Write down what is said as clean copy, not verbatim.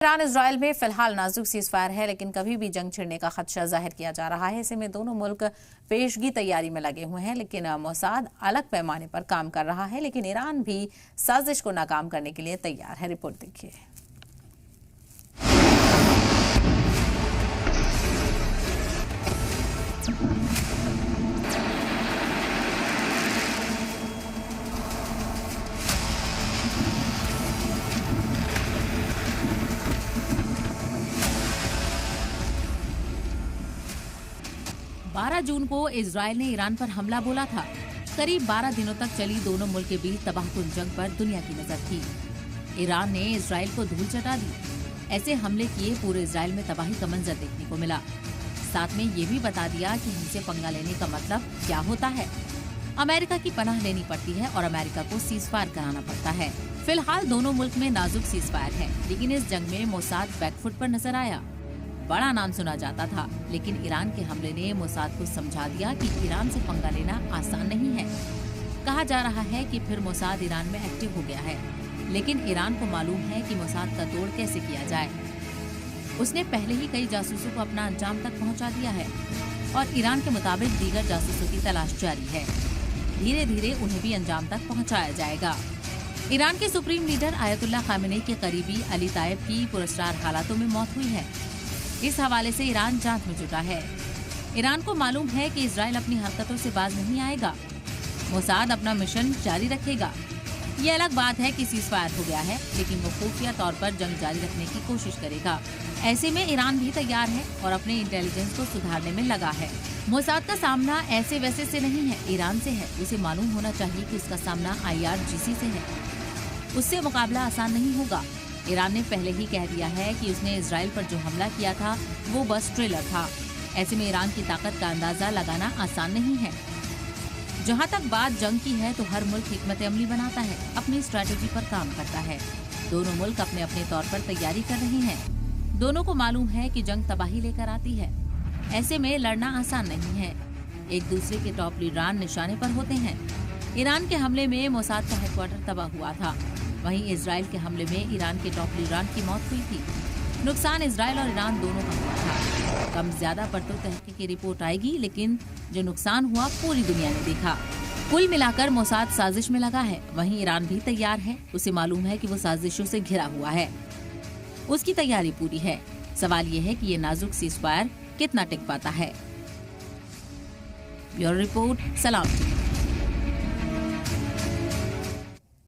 Iran Israel में फिलहाल नाजुक सीजफायर है, लेकिन कभी भी जंग छिड़ने का खदशा जाहिर किया जा रहा है। ऐसे में दोनों मुल्क पेशगी तैयारी में लगे हुए हैं, लेकिन मोसाद अलग पैमाने पर काम कर रहा है, लेकिन ईरान भी साजिश को नाकाम करने के लिए तैयार है। रिपोर्ट देखिए। 12 जून को इजराइल ने ईरान पर हमला बोला था। करीब 12 दिनों तक चली दोनों मुल्क के बीच तबाहकुन जंग पर दुनिया की नजर थी। ईरान ने इजराइल को धूल चटा दी। ऐसे हमले किए पूरे इजराइल में तबाही का मंजर देखने को मिला। साथ में ये भी बता दिया कि हमसे पंगा लेने का मतलब क्या होता है। अमेरिका की पनाह लेनी पड़ती है और अमेरिका को सीजफायर कराना पड़ता है। फिलहाल दोनों मुल्क में नाजुक सीजफायर है, लेकिन इस जंग में मोसाद बैकफुट पर नजर आया। बड़ा नाम सुना जाता था, लेकिन ईरान के हमले ने मोसाद को समझा दिया कि ईरान से पंगा लेना आसान नहीं है। कहा जा रहा है कि फिर मोसाद ईरान में एक्टिव हो गया है, लेकिन ईरान को मालूम है कि मोसाद का तोड़ कैसे किया जाए। उसने पहले ही कई जासूसों को अपना अंजाम तक पहुंचा दिया है और ईरान के मुताबिक दीगर जासूसों की तलाश जारी है। धीरे धीरे उन्हें भी अंजाम तक पहुंचाया जाएगा। ईरान के सुप्रीम लीडर आयतुल्लाह खामेनी के करीबी अली ताइब की पुरस्कार हालातों में मौत हुई है। इस हवाले से ईरान जांच में जुटा है। ईरान को मालूम है कि इजराइल अपनी हरकतों से बाज नहीं आएगा। मोसाद अपना मिशन जारी रखेगा। ये अलग बात है कि सीजफायर हो गया है, लेकिन वो खुफिया तौर पर जंग जारी रखने की कोशिश करेगा। ऐसे में ईरान भी तैयार है और अपने इंटेलिजेंस को सुधारने में लगा है। मोसाद का सामना ऐसे वैसे से नहीं है, ईरान से है। उसे मालूम होना चाहिए कि उसका सामना IRGC से है। उससे मुकाबला आसान नहीं होगा। ईरान ने पहले ही कह दिया है कि उसने इजराइल पर जो हमला किया था वो बस ट्रेलर था। ऐसे में ईरान की ताकत का अंदाजा लगाना आसान नहीं है। जहां तक बात जंग की है तो हर मुल्क हिकमत अमली बनाता है, अपनी स्ट्रैटेजी पर काम करता है। दोनों मुल्क अपने अपने तौर पर तैयारी कर रहे हैं। दोनों को मालूम है कि जंग तबाही लेकर आती है। ऐसे में लड़ना आसान नहीं है। एक दूसरे के टॉप लीडरान निशाने पर होते हैं। ईरान के हमले में मोसाद का हेडक्वार्टर तबाह हुआ था। वहीं इजराइल के हमले में ईरान के टॉप लीडरान की मौत हुई थी। नुकसान इजराइल और ईरान दोनों का हुआ था। कम ज्यादा पर तो तहकीक की रिपोर्ट आएगी, लेकिन जो नुकसान हुआ पूरी दुनिया ने देखा। कुल मिलाकर मोसाद साजिश में लगा है। वहीं ईरान भी तैयार है। उसे मालूम है कि वो साजिशों से घिरा हुआ है। उसकी तैयारी पूरी है। सवाल ये है कि ये नाजुक सीजफायर कितना टिक पाता है। ब्यूरो रिपोर्ट, सलाम।